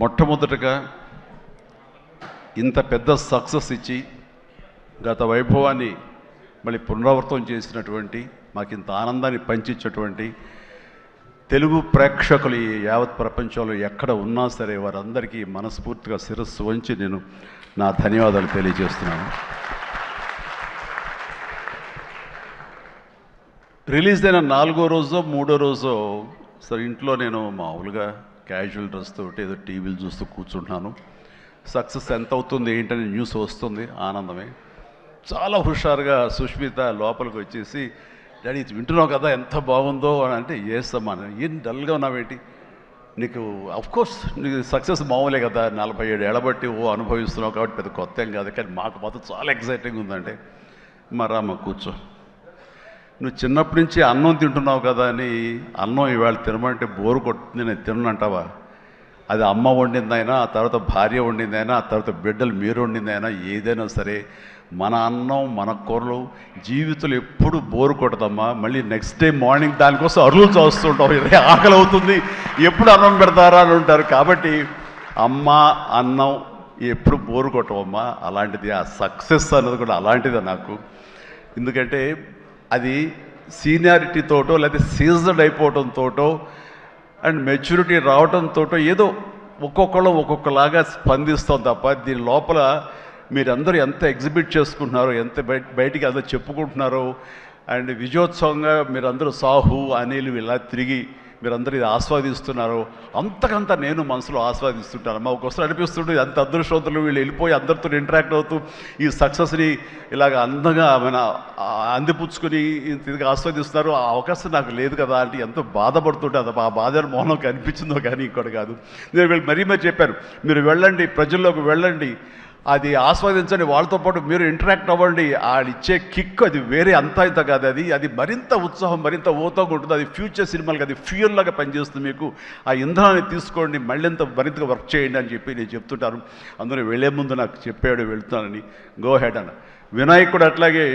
మొట్టమొదటగా ఇంత పెద్ద సక్సెస్ ఇచ్చి గత వైభవాన్ని మళ్ళీ పునరావృతం చేసినటువంటి మాకు ఇంత ఆనందాన్ని పంచించేటువంటి తెలుగు ప్రేక్షకులు ఈ యావత్ ప్రపంచంలో ఎక్కడ ఉన్నా సరే వారందరికీ మనస్ఫూర్తిగా శిరస్సు వంచి నేను నా ధన్యవాదాలు తెలియజేస్తున్నాను. రిలీజ్ అయిన 4వ రోజో 3వ రోజో సరే ఇంట్లో నేను మామూలుగా క్యాజువల్ డ్రెస్ తోటి ఏదో టీవీలు చూస్తూ కూర్చుంటున్నాను. సక్సెస్ ఎంత అవుతుంది ఏంటని న్యూస్ వస్తుంది, ఆనందమే. చాలా హుషారుగా సుష్మిత లోపలికి వచ్చేసి, డాడీ వింటున్నావు కదా ఎంత బాగుందో అని అంటే, ఏసమ్మా ఏం డల్గా ఉన్నావేంటి, నీకు అఫ్కోర్స్ నీకు సక్సెస్ మామూలే కదా, 47 ఏళ్ళ బట్టి అనుభవిస్తున్నావు కాబట్టి పెద్ద కొత్త ఏం కాదు, కానీ మాకు మాత్రం చాలా ఎక్సైటింగ్ ఉందంటే, మరమ్మ కూర్చో, నువ్వు చిన్నప్పటి నుంచి అన్నం తింటున్నావు కదా అని అన్నం ఇవాళ తినమంటే బోరు కొట్టింది నేను తిననంటావా? అది అమ్మ వండిందైనా, ఆ తర్వాత భార్య వండిందైనా, ఆ తర్వాత బిడ్డలు మీరు వండిందైనా, ఏదైనా సరే మన అన్నం మన కూరలు జీవితంలో ఎప్పుడు బోరు కొట్టదమ్మా. మళ్ళీ నెక్స్ట్ డే మార్నింగ్ దానికోసం అరువులు చూస్తుంటాం, ఆకలి అవుతుంది ఎప్పుడు అన్నం పెడతారా అని ఉంటారు. కాబట్టి అమ్మ అన్నం ఎప్పుడు బోరు కొట్టవమ్మా. అలాంటిది ఆ సక్సెస్ అన్నది కూడా అలాంటిదే నాకు. ఎందుకంటే అది సీనియారిటీతోటో లేకపోతే సీజన్ అయిపోవడంతోటో అండ్ మెచ్యూరిటీ రావడంతో ఏదో ఒక్కొక్కళ్ళు ఒక్కొక్కలాగా స్పందిస్తాం తప్ప దీని లోపల మీరందరూ ఎంత ఎగ్జిబిట్ చేసుకుంటున్నారో, ఎంత బయటికి అందరూ చెప్పుకుంటున్నారో, అండ్ విజయోత్సవంగా మీరందరూ సాహు అనిల్ ఇలా తిరిగి మీరందరూ ఇది ఆస్వాదిస్తున్నారో అంతకంతా నేను మనసులో ఆస్వాదిస్తుంటాను. మా ఒక్కొక్కసారి అనిపిస్తుంటే అంత అదృష్టవంతులు వీళ్ళు వెళ్ళిపోయి అందరితో ఇంటరాక్ట్ అవుతూ ఈ సక్సెస్ని ఇలాగ అందంగా మన అందిపుచ్చుకొని ఇది ఆస్వాదిస్తున్నారు. ఆ అవకాశం నాకు లేదు కదా అంటే ఎంతో బాధపడుతుంటే అది ఆ బాధ మౌనం కనిపించిందో కానీ ఇంకోటి కాదు. నేను వీళ్ళు మరీ చెప్పారు, మీరు వెళ్ళండి, ప్రజల్లోకి వెళ్ళండి, అది ఆస్వాదించండి, వాళ్ళతో పాటు మీరు ఇంటరాక్ట్ అవ్వండి, వాళ్ళు ఇచ్చే కిక్ అది వేరే అంతా ఇంత కాదు, అది మరింత ఉత్సాహం మరింత ఓతోగా ఉంటుంది. అది ఫ్యూచర్ సినిమాలకి అది ఫ్యూయల్ లాగా పనిచేస్తుంది. మీకు ఆ ఇంధనాన్ని తీసుకోండి, మరింతగా వర్క్ చేయండి అని చెప్పి నేను చెప్తుంటాను. అందులో వెళ్ళే ముందు నాకు చెప్పాడు వెళ్తానని, గో హెడ్ అన్న. వినాయక్ కూడా అట్లాగే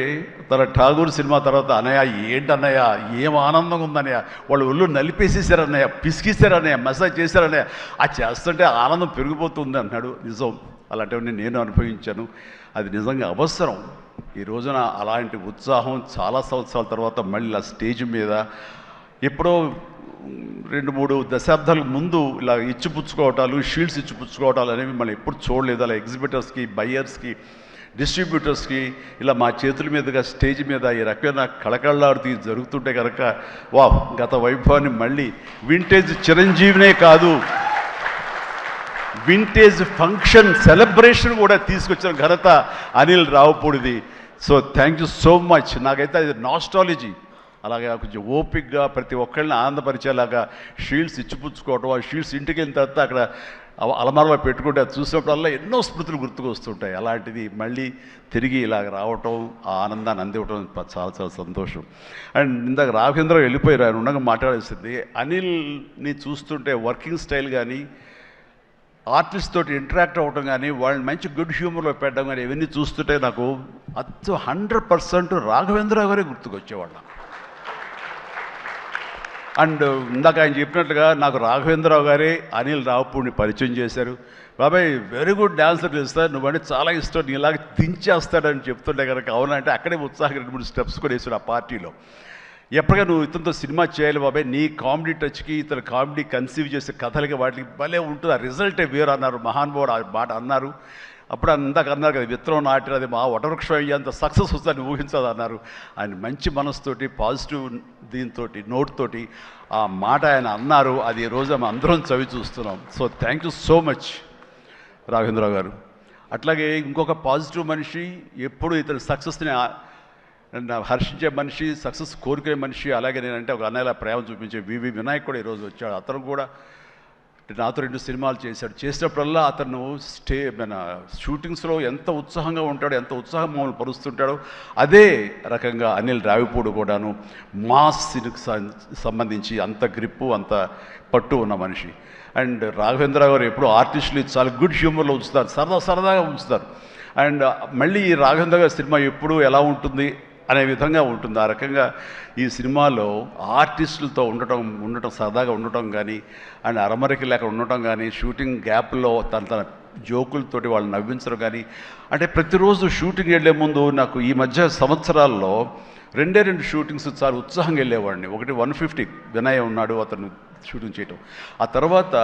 తన ఠాగూర్ సినిమా తర్వాత, అన్నయ్య ఏంటన్నయ్య ఏం ఆనందంగా ఉందన్నయ్య, వాళ్ళు ఒళ్ళు నలిపేసేసారన్నయ్య, పిసికిసారన్నయ్య, మసాజ్ చేశారన్నయ్య, ఆ చేస్తుంటే ఆనందం పెరిగిపోతుంది అన్నాడు. నిజం, అలాంటివన్నీ నేను అనుభవించాను. అది నిజంగా అవసరం. ఈ రోజున అలాంటి ఉత్సాహం చాలా సంవత్సరాల తర్వాత మళ్ళీ ఆ స్టేజ్ మీద ఎప్పుడో 2-3 దశాబ్దాలకు ముందు ఇలా ఇచ్చిపుచ్చుకోవటాలు, షీల్డ్స్ ఇచ్చిపుచ్చుకోవటాలు అనేవి మనం ఎప్పుడు చూడలేదు. అలా ఎగ్జిబిటర్స్కి, బయ్యర్స్కి, డిస్ట్రిబ్యూటర్స్కి ఇలా మా చేతుల మీదుగా స్టేజ్ మీద ఈ రకమైన కళకళలాడుతూ జరుగుతుంటే కనుక వా గత వైభవాన్ని మళ్ళీ వింటేజ్ చిరంజీవినే కాదు, వింటేజ్ ఫంక్షన్ సెలబ్రేషన్ కూడా తీసుకొచ్చిన ఘనత అనిల్ రావుపూడిది. So thank you so much. నాకైతే అది నాస్టాలజీ. అలాగే కొంచెం ఓపిక్గా ప్రతి ఒక్కళ్ళని ఆనందపరిచేలాగా షీల్డ్స్ ఇచ్చిపుచ్చుకోవటం, ఆ షీల్డ్స్ ఇంటికి వెళ్ళిన తర్వాత అక్కడ అలమారలో పెట్టుకుంటే అది చూసినప్పుడల్లా ఎన్నో స్మృతులు గుర్తుకు వస్తుంటాయి. అలాంటిది మళ్ళీ తిరిగి ఇలాగ రావటం, ఆ ఆనందాన్ని అందివ్వటం చాలా చాలా సంతోషం. అండ్ ఇందాక రాఘవేంద్ర వెళ్ళిపోయారు, ఆయన ఉండగా మాట్లాడేసింది. అనిల్ని చూస్తుంటే వర్కింగ్ స్టైల్ కానీ, ఆర్టిస్ట్ తోటి ఇంటరాక్ట్ అవ్వటం కానీ, వాళ్ళని మంచి గుడ్ హ్యూమర్లో పెట్టడం కానీ, ఇవన్నీ చూస్తుంటే నాకు 100% రాఘవేంద్రరావు గారే గుర్తుకొచ్చేవాళ్ళ. అండ్ ఇందాక ఆయన చెప్పినట్లుగా నాకు రాఘవేంద్రరావు గారే అనిల్ రావుపూడిని పరిచయం చేశారు. బాబాయ్ వెరీ గుడ్ డాన్సర్ చేస్తారు, నువ్వంటే చాలా ఇష్టం, నీ ఇలాగ దించేస్తాడని చెప్తుంటే కనుక అవునంటే అక్కడే ఉత్సాహంగా 2-3 స్టెప్స్ కూడా వేసాడు ఆ పార్టీలో. ఎప్పటిగా నువ్వు ఇతనితో సినిమా చేయాలి బాబాయ్, నీ కామెడీ టచ్కి, ఇతను కామెడీ కన్సీవ్ చేసే కథలకి వాటికి భలే ఉంటుంది, ఆ రిజల్టే వేరు అన్నారు. మహానుభావుడు ఆ మాట అన్నారు. అప్పుడు ఇందాక అన్నారు కదా, విత్తనం నాటిన అది మా వటవృక్షం అయ్యేంత సక్సెస్ వస్తుందని ఊహించదు అన్నారు. ఆయన మంచి మనసుతోటి, పాజిటివ్ దీంతో, నోట్తోటి ఆ మాట ఆయన అన్నారు. అది ఈ రోజు మనం అందరం చవి చూస్తున్నాం. So thank you so much Raghavendra Rao గారు. అట్లాగే ఇంకొక పాజిటివ్ మనిషి, ఎప్పుడు ఇతని సక్సెస్ని హర్షించే మనిషి, సక్సెస్ కోరుకునే మనిషి. అలాగే నేనంటే ఒక అన్నయ్యలా ప్రేమ చూపించే వివి వినాయక్ కూడా ఈరోజు వచ్చాడు. అతను కూడా నాతో 2 సినిమాలు చేశాడు. చేసినప్పుడల్లా అతను మన షూటింగ్స్లో ఎంత ఉత్సాహంగా ఉంటాడో, ఎంత ఉత్సాహం మమ్మల్ని పరుస్తుంటాడో, అదే రకంగా అనిల్ రావిపూడి కూడాను మాస్కి సంబంధించి అంత గ్రిప్పు, అంత పట్టు ఉన్న మనిషి. అండ్ రాఘవేంద్రరావు గారు ఎప్పుడు ఆర్టిస్టులు చాలా గుడ్ హ్యూమర్లో ఉంచుతారు, సరదాగా ఉంచుతారు. అండ్ మళ్ళీ ఈ రాఘవేంద్ర గారి సినిమా ఎప్పుడు ఎలా ఉంటుంది అనే విధంగా ఉంటుంది. ఆ రకంగా ఈ సినిమాలో ఆర్టిస్టులతో ఉండటం సరదాగా ఉండటం కానీ, అండ్ అరమరికి లేక ఉండటం కానీ, షూటింగ్ గ్యాప్లో తన జోకులతోటి వాళ్ళు నవ్వించడం కానీ, అంటే ప్రతిరోజు షూటింగ్ వెళ్ళే ముందు నాకు ఈ మధ్య సంవత్సరాల్లో 2 షూటింగ్స్ చాలా ఉత్సాహంగా వెళ్ళేవాడిని. ఒకటి 150 వినయ్ ఉన్నాడు, అతను షూటింగ్ చేయటం. ఆ తర్వాత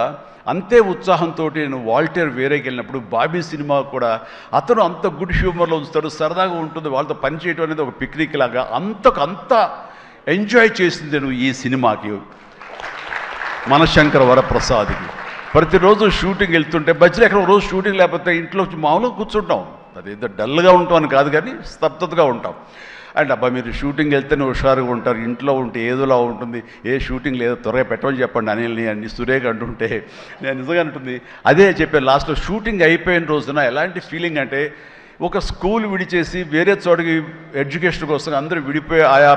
అంతే ఉత్సాహంతో నేను వాల్టేర్ వేరేకి వెళ్ళినప్పుడు బాబీ సినిమా కూడా అతను అంత గుడ్ హ్యూమర్లో ఉంచుతాడు, సరదాగా ఉంటుంది, వాళ్ళతో పని చేయడం అనేది ఒక పిక్నిక్ లాగా అంత ఎంజాయ్ చేసింది నేను ఈ సినిమాకి, మనశంకర వరప్రసాద్కి. ప్రతిరోజు షూటింగ్ వెళ్తుంటే మధ్యలో ఎక్కడ రోజు షూటింగ్ లేకపోతే ఇంట్లో మామూలుగా కూర్చుంటాం, అదేదో డల్గా ఉంటాం అని కాదు కానీ స్తబ్దతగా ఉంటాం. అండ్ అబ్బా మీరు షూటింగ్ వెళ్తేనే హుషారుగా ఉంటారు, ఇంట్లో ఉంటే ఏదోలా ఉంటుంది, ఏ షూటింగ్ లేదో త్వరగా పెట్టమని చెప్పండి అనిల్ని అన్ని సురేఖ అంటుంటే నేను నిజంగా అంటుంది అదే చెప్పాను. లాస్ట్లో షూటింగ్ అయిపోయిన రోజున ఎలాంటి ఫీలింగ్ అంటే ఒక స్కూల్ విడిచేసి వేరే చోటకి ఎడ్యుకేషన్ కోసం అందరూ విడిపోయి ఆయా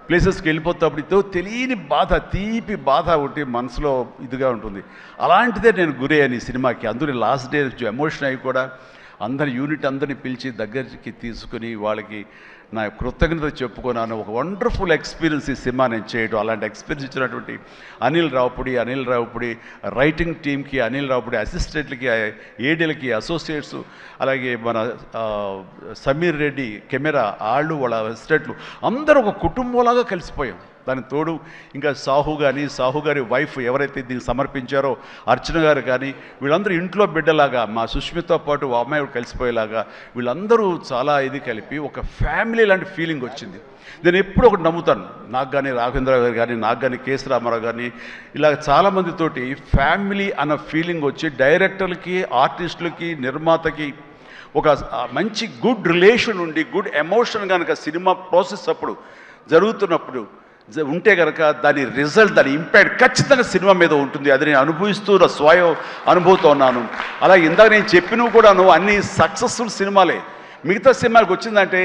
ప్లేసెస్కి వెళ్ళిపోతాప్పుడు తెలియని బాధ, తీపి బాధ ఒకటి మనసులో ఇదిగా ఉంటుంది. అలాంటిదే నేను గురయ్యాను ఈ సినిమాకి. అందులో లాస్ట్ డే ఎమోషన్ అయ్యి కూడా అందరి యూనిట్ అందరినీ పిలిచి దగ్గరికి తీసుకుని వాళ్ళకి నా కృతజ్ఞత చెప్పుకున్నాను. ఒక వండర్ఫుల్ ఎక్స్పీరియన్స్ ఈ సినిమా నేను చేయడం. అలాంటి ఎక్స్పీరియన్స్ ఇచ్చినటువంటి అనిల్ రావుపుడి రైటింగ్ టీమ్కి, అనిల్ రావుపుడి అసిస్టెంట్లకి, ఏడీలకి, అసోసియేట్స్, అలాగే మన సమీర్ రెడ్డి కెమెరా వాళ్ళ అసిస్టెంట్లు అందరూ ఒక కుటుంబంలాగా కలిసిపోయాం. దానికి తోడు ఇంకా సాహు గారి వైఫ్ ఎవరైతే దీన్ని సమర్పించారో అర్చన గారు కానీ, వీళ్ళందరూ ఇంట్లో బిడ్డలాగా మా సుష్మితో పాటు అమ్మాయి కలిసిపోయేలాగా వీళ్ళందరూ చాలా ఇది కలిపి ఒక ఫ్యామిలీ లాంటి ఫీలింగ్ వచ్చింది. నేను ఎప్పుడు ఒకటి నమ్ముతాను, నాకు కానీ రాఘవేంద్ర గారు కానీ, నాకు కానీ కేసీ రామారావు కానీ, ఇలా చాలామందితోటి ఫ్యామిలీ అన్న ఫీలింగ్ వచ్చి డైరెక్టర్లకి, ఆర్టిస్టులకి, నిర్మాతకి ఒక మంచి గుడ్ రిలేషన్ ఉండి గుడ్ ఎమోషన్ కనుక సినిమా ప్రాసెస్ అప్పుడు జరుగుతున్నప్పుడు ఉంటే కనుక దాని రిజల్ట్, దాని ఇంపాక్ట్ ఖచ్చితంగా సినిమా మీద ఉంటుంది. అది నేను అనుభవిస్తూ నా స్వయం అనుభూతో ఉన్నాను. అలాగే ఇందాక నేను చెప్పినవి కూడాను అన్ని సక్సెస్ఫుల్ సినిమాలే. మిగతా సినిమాలకు వచ్చిందంటే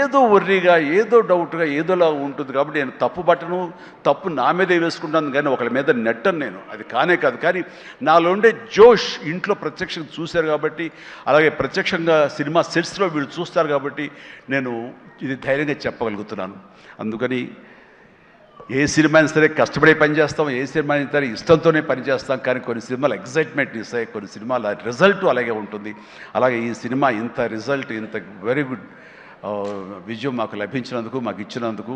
ఏదో వర్రీగా, ఏదో డౌట్గా, ఏదోలా ఉంటుంది. కాబట్టి నేను తప్పు నా మీదే వేసుకుంటాను కానీ ఒకళ్ళ మీద నెట్టను నేను, అది కానే కాదు. కానీ నాలో ఉండే జోష్ ఇంట్లో ప్రత్యక్షంగా చూశారు కాబట్టి, అలాగే ప్రత్యక్షంగా సినిమా సెట్స్లో వీళ్ళు చూస్తారు కాబట్టి నేను ఇది ధైర్యంగా చెప్పగలుగుతున్నాను. అందుకని ఏ సినిమా అయినా సరే కష్టపడే పని చేస్తాం, ఏ సినిమా అయినా సరే ఇష్టంతోనే పని చేస్తాం. కానీ కొన్ని సినిమాలు ఎగ్జైట్మెంట్ ఇస్తాయి, కొన్ని సినిమాల రిజల్ట్ అలాగే ఉంటుంది. అలాగే ఈ సినిమా ఇంత రిజల్ట్, ఇంత వెరీ గుడ్ విజయం మాకు లభించినందుకు, మాకు ఇచ్చినందుకు,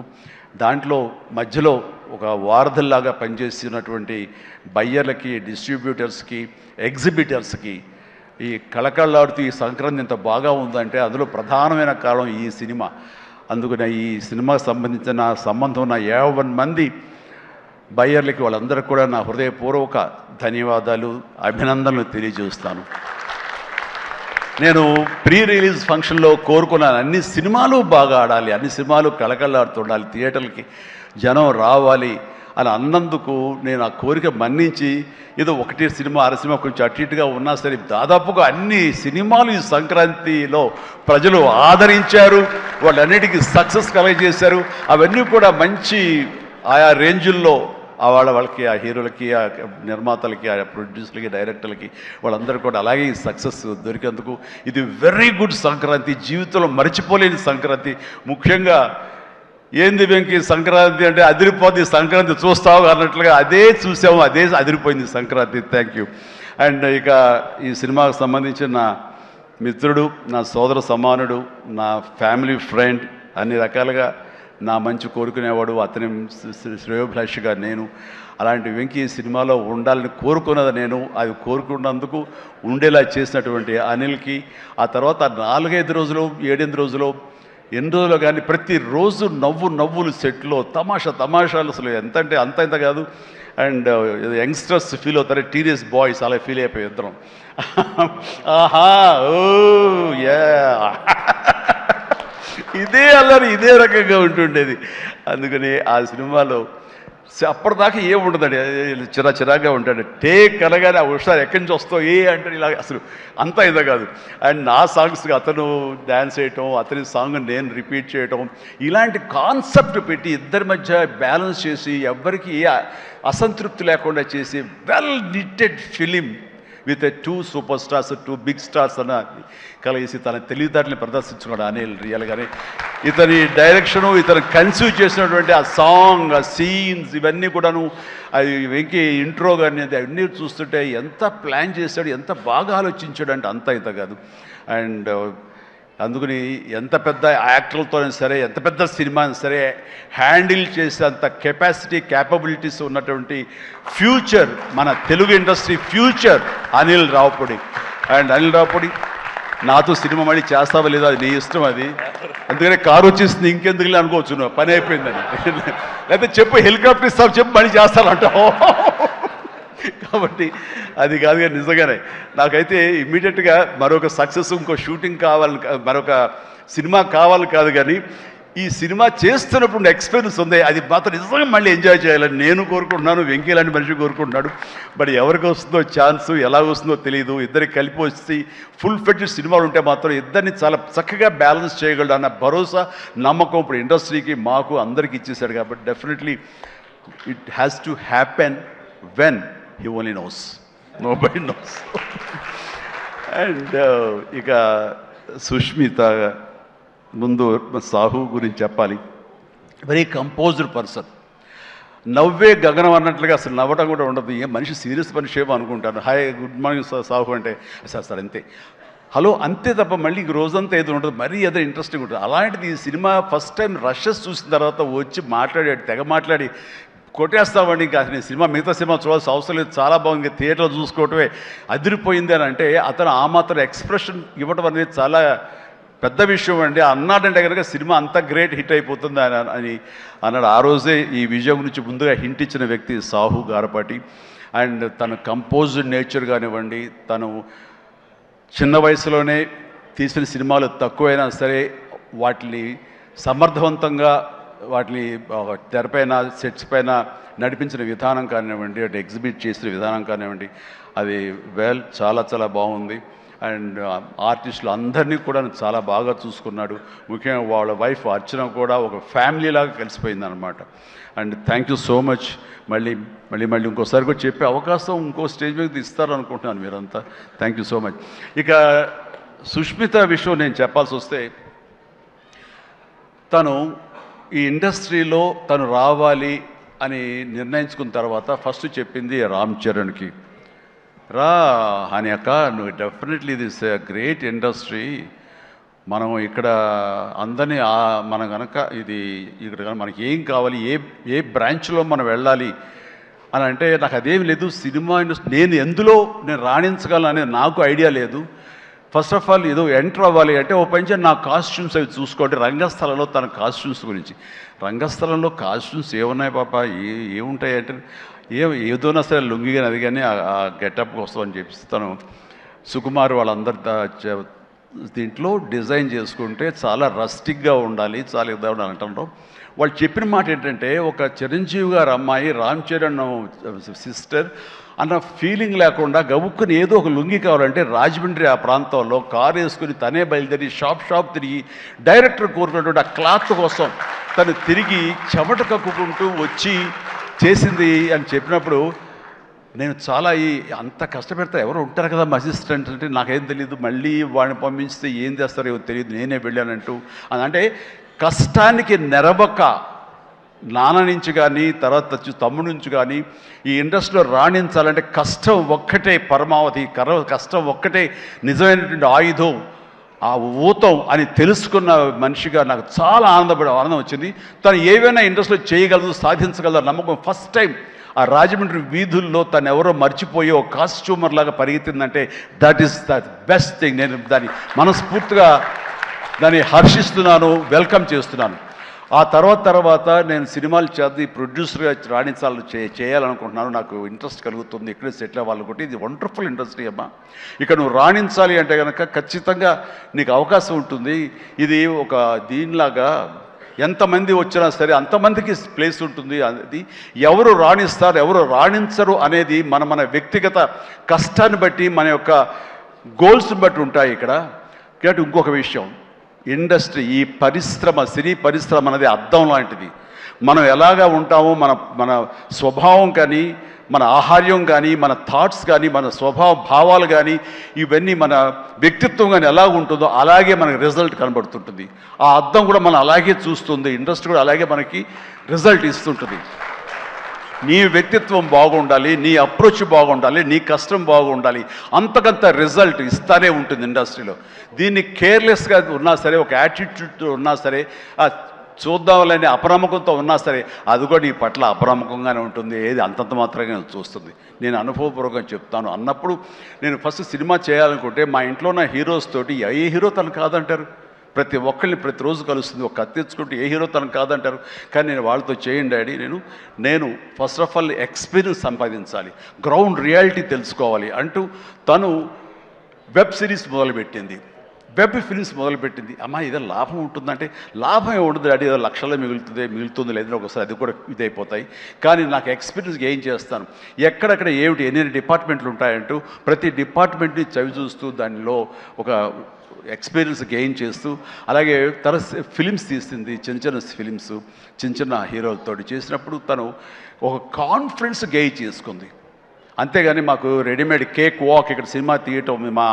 దాంట్లో మధ్యలో ఒక వారధల్లాగా పనిచేస్తున్నటువంటి బయ్యర్లకి, డిస్ట్రిబ్యూటర్స్కి, ఎగ్జిబిటర్స్కి, ఈ కళకళలాడుతూ ఈ సంక్రాంతి ఇంత బాగా ఉందంటే అందులో ప్రధానమైన కారణం ఈ సినిమా. అందుకని ఈ సినిమాకు సంబంధించిన సంబంధం ఉన్న 50 మంది బయ్యర్లకి, వాళ్ళందరికీ కూడా నా హృదయపూర్వక ధన్యవాదాలు, అభినందనలు తెలియజేస్తాను. నేను ప్రీ రిలీజ్ ఫంక్షన్లో కోరుకున్నాను అన్ని సినిమాలు బాగా ఆడాలి, అన్ని సినిమాలు కళకళలాడుతుండాలి, థియేటర్లకి జనం రావాలి అని అన్నందుకు నేను ఆ కోరిక మన్నించి ఏదో 1 సినిమా 6 సినిమా కొంచెం అటు ఇటుగా ఉన్నా సరే దాదాపుగా అన్ని సినిమాలు ఈ సంక్రాంతిలో ప్రజలు ఆదరించారు, వాళ్ళన్నిటికీ సక్సెస్ కలగజేశారు. అవన్నీ కూడా మంచి ఆయా రేంజుల్లో వాళ్ళకి, ఆ హీరోలకి, ఆ నిర్మాతలకి, ఆ ప్రొడ్యూసర్లకి, డైరెక్టర్లకి, వాళ్ళందరూ కూడా అలాగే ఈ సక్సెస్ దొరికేందుకు ఇది వెరీ గుడ్ సంక్రాంతి, జీవితంలో మర్చిపోలేని సంక్రాంతి. ముఖ్యంగా ఏంది వెంకీ సంక్రాంతి అంటే అదిరిపోద్ది సంక్రాంతి చూస్తావు అన్నట్లుగా అదే చూసాము, అదే అదిరిపోయింది సంక్రాంతి. Thank you. అండ్ ఇక ఈ సినిమాకు సంబంధించిన నా మిత్రుడు, నా సోదర సమానుడు, నా ఫ్యామిలీ ఫ్రెండ్, అన్ని రకాలుగా నా మంచి కోరుకునేవాడు, అతని శ్రేయోభిలాషిగా నేను. అలాంటి వెంకీ సినిమాలో ఉండాలని కోరుకున్నది నేను, అది కోరుకున్నందుకు ఉండేలా చేసినటువంటి అనిల్కి, ఆ తర్వాత 4-5 రోజులు 7-8 రోజులు ఎన్ని రోజులు కానీ ప్రతిరోజు నవ్వులు సెట్లో తమాషాలు అసలు ఎంత అంటే అంత కాదు. అండ్ యంగ్స్టర్స్ ఫీల్ అవుతారు, టీనేజ్ బాయ్స్ అలా ఫీల్ అయిపోయి ఇద్దరం. ఆహా ఓ యా ఇదే అల్లరి ఇదే రకంగా ఉంటుండేది. అందుకని ఆ సినిమాలో అప్పటిదాకా ఏముండదండి, చిరాగా ఉంటాడు. టేక్ అనగానే ఆ హుషారు ఎక్కడి నుంచి వస్తావు అంటే ఇలా అసలు అంతా ఇదే కాదు. అండ్ నా సాంగ్స్కి అతను డ్యాన్స్ చేయటం, అతని సాంగ్ నేను రిపీట్ చేయటం, ఇలాంటి కాన్సెప్ట్ పెట్టి ఇద్దరి మధ్య బ్యాలెన్స్ చేసి ఎవ్వరికి ఏ అసంతృప్తి లేకుండా చేసి well knitted film with 2 super stars 2 big stars అన్న కలిసి తన తెలివితేటల్ని ప్రదర్శించుకున్నాడు అనిల్ రియల్గానే. ఇతని డైరెక్షను, ఇతను కన్సీవ్ చేసినటువంటి ఆ సాంగ్, ఆ సీన్స్, ఇవన్నీ కూడాను అది వెంకీ ఇంట్రో కానీ అవన్నీ చూస్తుంటే ఎంత ప్లాన్ చేశాడు, ఎంత బాగా ఆలోచించాడు అంటే అంత ఇంత కాదు. అండ్ అందుకని ఎంత పెద్ద యాక్టర్లతోనే సరే, ఎంత పెద్ద సినిమాని సరే హ్యాండిల్ చేసేంత కెపాసిటీ, క్యాపబిలిటీస్ ఉన్నటువంటి ఫ్యూచర్, మన Telugu industry future Anil Ravipudi. And Anil Ravipudi నాతో సినిమా మళ్ళీ చేస్తావా లేదా అది నీ ఇష్టం, అది ఎందుకంటే కారు వచ్చేసింది ఇంకెందుకులే అనుకోవచ్చు, నువ్వు పని అయిపోయిందని. లేకపోతే చెప్పు హెలికాప్టర్ ఇస్తావు, చెప్పు మళ్ళీ చేస్తానంటావు. కాబట్టి అది కాదు కానీ నిజంగానే నాకైతే ఇమ్మీడియట్గా మరొక సక్సెస్, ఇంకో షూటింగ్ కావాలి, మరొక సినిమా కావాలి కాదు, కానీ ఈ సినిమా చేస్తున్నప్పుడు ఎక్స్పీరియన్స్ ఉంది, అది మాత్రం నిజంగా మళ్ళీ ఎంజాయ్ చేయాలని నేను కోరుకుంటున్నాను, వెంకీ లాంటి మనిషి కోరుకుంటున్నాడు. బట్ ఎవరికి వస్తుందో ఛాన్స్, ఎలా వస్తుందో తెలియదు. ఇద్దరికి కలిపి వచ్చి ఫుల్ ఫెడ్జ్ సినిమాలు ఉంటే మాత్రం ఇద్దరిని చాలా చక్కగా బ్యాలెన్స్ చేయగలడు అన్న భరోసా, నమ్మకం ఇప్పుడు ఇండస్ట్రీకి, మాకు అందరికి ఇచ్చేశాడు. కాబట్టి definitely it has to happen when he only knows, nobody knows. And ఇక సుష్మిత ముందు సాహు గురించి చెప్పాలి. వెరీ కంపోజ్డ్ పర్సన్, నవ్వే గగనం అన్నట్లుగా అసలు నవ్వటం కూడా ఉండదు. ఏ మనిషి సీరియస్ మనిషి ఏమో అనుకుంటాను. హాయ్ గుడ్ మార్నింగ్ సాహు అంటే సార్ అంతే, హలో అంతే తప్ప మళ్ళీ రోజంతా ఏదో ఉంటుంది, మరీ ఏదో ఇంట్రెస్టింగ్ ఉంటుంది. అలాంటిది ఈ సినిమా ఫస్ట్ టైం రషెస్ చూసిన తర్వాత వచ్చి మాట్లాడాడు, తెగ మాట్లాడి కొట్టేస్తామండి. ఇంకా నేను సినిమా మిగతా సినిమా చూడాల్సిన అవసరం లేదు, చాలా బాగుంది, థియేటర్లో చూసుకోవటమే అదిరిపోయింది అని అంటే అతను ఆ మాత్రం ఎక్స్ప్రెషన్ ఇవ్వటం అనేది చాలా పెద్ద విషయం అండి. అన్నాడంటే కనుక సినిమా అంత గ్రేట్ హిట్ అయిపోతుంది అని అన్నాడు. ఆ రోజే ఈ విజయం గురించి ముందుగా హింట్ ఇచ్చిన వ్యక్తి సాహు గారపాటి. అండ్ తన కంపోజ్డ్ నేచర్ కానివ్వండి, తను చిన్న వయసులోనే తీసిన సినిమాలు తక్కువైనా సరే వాటిని సమర్థవంతంగా వాటిని తెరపైన, సెట్స్ పైన నడిపించిన విధానం కానివ్వండి, అటు ఎగ్జిబిట్ చేసిన విధానం కానివ్వండి, అది చాలా చాలా బాగుంది. అండ్ ఆర్టిస్టులు అందరినీ కూడా చాలా బాగా చూసుకున్నాడు. ముఖ్యంగా వాళ్ళ వైఫ్ అర్చన కూడా ఒక ఫ్యామిలీలాగా కలిసిపోయింది అనమాట. And thank you so much. మళ్ళీ మళ్ళీ మళ్ళీ ఇంకోసారి కూడా చెప్పే అవకాశం ఇంకో స్టేజ్ మీద ఇస్తారనుకుంటున్నాను మీరంతా. Thank you so much. ఇక సుష్మిత విషయం నేను చెప్పాల్సి వస్తే, తను ఈ ఇండస్ట్రీలో తను రావాలి అని నిర్ణయించుకున్న తర్వాత ఫస్ట్ చెప్పింది రామ్ చరణ్కి, రా అని అక్క, నువ్వు డెఫినెట్లీ దిస్ గ్రేట్ ఇండస్ట్రీ, మనం ఇక్కడ అందరినీ మనం కనుక ఇది ఇక్కడ మనకి ఏం కావాలి, ఏ బ్రాంచ్లో మనం వెళ్ళాలి అని అంటే నాకు అదేం లేదు, సినిమా ఇండస్ట్రీ నేను ఎందులో నేను రాణించగలను అనేది నాకు ఐడియా లేదు. ఫస్ట్ ఆఫ్ ఆల్ ఏదో ఎంటర్ అవ్వాలి అంటే ఓ పని నా కాస్ట్యూమ్స్ అవి చూసుకోండి. రంగస్థలంలో తన కాస్ట్యూమ్స్ గురించి, రంగస్థలంలో కాస్ట్యూమ్స్ ఏమున్నాయి పాప, ఏముంటాయి అంటే ఏదోనా సరే లుంగి కానీ అది కానీ ఆ గెటప్కి వస్తామని చెప్పి తను సుకుమార్ వాళ్ళందరి దీంట్లో డిజైన్ చేసుకుంటే చాలా రస్టిక్గా ఉండాలి, చాలా ఇదా ఉండాలి అంటారు. వాళ్ళు చెప్పిన మాట ఏంటంటే, ఒక చిరంజీవి గారు అమ్మాయి రామ్ చరణ్ సిస్టర్ అన్న ఫీలింగ్ లేకుండా గబుక్కుని ఏదో ఒక లుంగి కావాలంటే రాజమండ్రి ఆ ప్రాంతంలో కారు వేసుకుని తనే బయలుదేరి షాప్ తిరిగి డైరెక్టర్ కోరుకున్నటువంటి ఆ క్లాత్ కోసం తను తిరిగి చెమట కక్కుకుంటూ వచ్చి చేసింది అని చెప్పినప్పుడు నేను చాలా అంత కష్టపెడతా ఎవరు ఉంటారు కదా మా అసిస్టెంట్ అంటే నాకేం తెలియదు, మళ్ళీ వాడిని పంపించితే ఏం చేస్తారో ఏమో తెలియదు, నేనే వెళ్ళానంటూ. అంటే కష్టానికి నెరవక నాన్న నుంచి కానీ తర్వాత తమ్ముడి నుంచి కానీ ఈ ఇండస్ట్రీలో రాణించాలంటే కష్టం ఒక్కటే పరమావధి, కష్టం ఒక్కటే నిజమైనటువంటి ఆయుధం, ఆ ఊతం అని తెలుసుకున్న మనిషిగా నాకు చాలా ఆనందం వచ్చింది. తను ఏవైనా ఇండస్ట్రీలో చేయగలదు, సాధించగలదు నమ్మకం. ఫస్ట్ టైం ఆ రాజమండ్రి వీధుల్లో తను ఎవరో మర్చిపోయి ఒక కాస్ట్యూమర్ లాగా పరిగెత్తిందంటే that is the best thing. నేను దాన్ని మనస్ఫూర్తిగా దాన్ని హర్షిస్తున్నాను, వెల్కమ్ చేస్తున్నాను. ఆ తర్వాత నేను సినిమాలు చేద్దాం, ప్రొడ్యూసర్గా చేయాలనుకుంటున్నాను, నాకు ఇంట్రెస్ట్ కలుగుతుంది, ఇక్కడే సెటిల్ అవ్వాలనుకుంటే ఇది వండర్ఫుల్ ఇండస్ట్రీ అమ్మా, ఇక్కడ నువ్వు రాణించాలి అంటే కనుక ఖచ్చితంగా నీకు అవకాశం ఉంటుంది. ఇది ఒక దీనిలాగా ఎంతమంది వచ్చినా సరే అంతమందికి ప్లేస్ ఉంటుంది. అది ఎవరు రాణిస్తారు ఎవరు రాణించరు అనేది మన వ్యక్తిగత కష్టాన్ని బట్టి, మన యొక్క గోల్స్ని బట్టి ఉంటాయి ఇక్కడ. కాబట్టి ఇంకొక విషయం, ఇండస్ట్రీ, ఈ పరిశ్రమ, సినీ పరిశ్రమ అనేది అద్దం లాంటిది. మనం ఎలాగా ఉంటామో మన స్వభావం కానీ మన ఆహార్యం కానీ, మన థాట్స్ కానీ, మన స్వభావ భావాలు కానీ, ఇవన్నీ మన వ్యక్తిత్వం కానీ ఎలా ఉంటుందో అలాగే మనకి రిజల్ట్ కనబడుతుంటుంది. ఆ అద్దం కూడా మనం అలాగే చూస్తుంది, ఇంట్రెస్ట్ కూడా అలాగే మనకి రిజల్ట్ ఇస్తుంటుంది. నీ వ్యక్తిత్వం బాగుండాలి, నీ అప్రోచ్ బాగుండాలి, నీ కష్టం బాగుండాలి, అంతకంత రిజల్ట్ ఇస్తానే ఉంటుంది ఇండస్ట్రీలో. దీన్ని కేర్లెస్గా ఉన్నా సరే, ఒక యాటిట్యూడ్ ఉన్నా సరే, చూద్దామని అపనమ్మకంతో ఉన్నా సరే, అది కూడా నీ పట్ల అపనమ్మకంగానే ఉంటుంది. ఏది అంతంత మాత్రంగా చూస్తుంది. నేను అనుభవపూర్వకంగా చెప్తాను. అన్నప్పుడు నేను ఫస్ట్ సినిమా చేయాలనుకుంటే మా ఇంట్లో ఉన్న హీరోస్ తోటి ఏ హీరో తను కాదంటారు? ప్రతి ఒక్కరిని ప్రతిరోజు కలుస్తుంది. ఒక కత్తి తెచ్చుకుంటే ఏ హీరో తను కాదంటారు. కానీ నేను వాళ్ళతో చేయండి డాడీ, నేను ఫస్ట్ ఆఫ్ ఆల్ ఎక్స్పీరియన్స్ సంపాదించాలి, గ్రౌండ్ రియాలిటీ తెలుసుకోవాలి అంటూ తను వెబ్ సిరీస్ మొదలుపెట్టింది, వెబ్ ఫిల్మ్స్ మొదలుపెట్టింది. అమ్మా ఏదో లాభం ఉంటుందంటే, లాభం ఉండదు డాడీ, ఏదో లక్షల్లో మిగులుతుంది లేదని ఒకసారి అది కూడా ఇదైపోతాయి. కానీ నాకు ఎక్స్పీరియన్స్ గెయిన్ చేస్తాను, ఎక్కడెక్కడ ఏమిటి ఎన్ని డిపార్ట్మెంట్లు ఉంటాయంటూ ప్రతి డిపార్ట్మెంట్ని చవి చూస్తూ దానిలో ఒక ఎక్స్పీరియన్స్ గెయిన్ చేస్తూ, అలాగే తన ఫిలిమ్స్ తీసింది, చిన్న చిన్న ఫిలిమ్స్ చిన్న చిన్న హీరోలతో చేసినప్పుడు తను ఒక కాన్ఫిడెన్స్ గెయిన్ చేసుకుంది. అంతేగాని మాకు రెడీమేడ్ కేక్ వాక్ ఇక్కడ సినిమా తీయటం, మా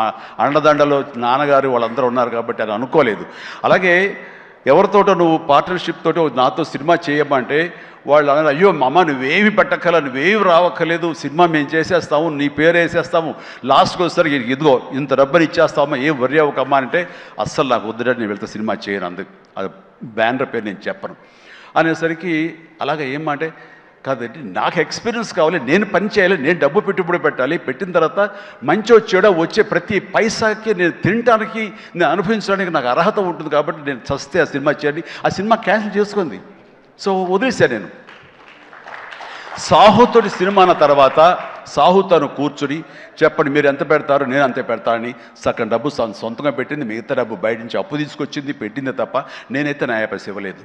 అండదండలో నాన్నగారు వాళ్ళందరూ ఉన్నారు కాబట్టి అని అనుకోలేదు. అలాగే ఎవరితోటో నువ్వు పార్ట్నర్షిప్ తోటి నాతో సినిమా చేయమంటే వాళ్ళు అన్నారు, అయ్యో అమ్మ నువ్వేమి పెట్టక్కల, నువ్వేమి రావక్కర్లేదు, సినిమా మేము చేసేస్తాము, నీ పేరు వేసేస్తాము, లాస్ట్కి వచ్చేసరికి ఇదిగో ఇంత డబ్బని ఇచ్చేస్తామా, ఏం వర్రీ అవ్వకమ్మా అంటే, అస్సలు నాకు వద్దుడంటే నేను వెళ్తే సినిమా చేయను, అందుకు అది బ్యానర్ పేరు నేను చెప్పను అనేసరికి, అలాగే ఏమంటే కాదండి నాకు ఎక్స్పీరియన్స్ కావాలి, నేను పని చేయాలి, నేను డబ్బు పెట్టుబడి పెట్టాలి, పెట్టిన తర్వాత మంచి చెడో వచ్చే ప్రతి పైసాకి నేను తినడానికి, నేను అనుభవించడానికి నాకు అర్హత ఉంటుంది కాబట్టి నేను చస్తే ఆ సినిమా చేయండి. ఆ సినిమా క్యాన్సిల్ చేసుకుంది. సో వదిలేశాను నేను. సాహుతోటి సినిమా అన్న తర్వాత సాహు తను కూర్చుని చెప్పండి మీరు ఎంత పెడతారు, నేను అంతే పెడతానని సగం డబ్బు సొంతంగా పెట్టింది, మిగతా డబ్బు బయట నుంచి అప్పు తీసుకొచ్చింది, పెట్టిందే తప్ప నేనైతే న్యాయ పైస ఇవ్వలేదు.